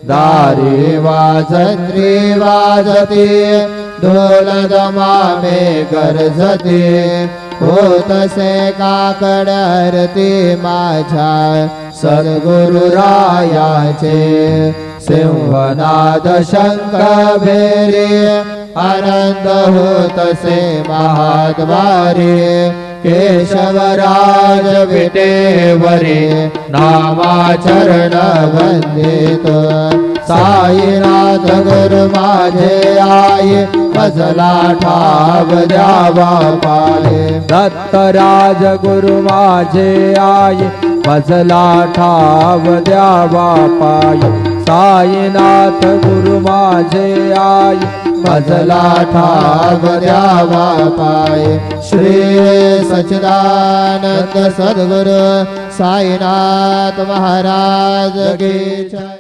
दारी वाजत्री वाजती ढोलदमा में गरजती होतसे काकड आरती माझ्या सद्गुरुरायाचे सिंहनाद शंख भेरी आनंद होतसे महाद्वारी केशवराज विटेवरी नामाचरण वंदित साईनाथ गुरु माझे आई मजला ठाव द्यावा पाये दत्तराज गुरु माझे आई मजला ठाव द्यावा पाये साईनाथ गुरु माझे आई मजला ठाव द्यावा पाये श्री सच्चिदानंद सद्गुरु साईनाथ महाराज की जय।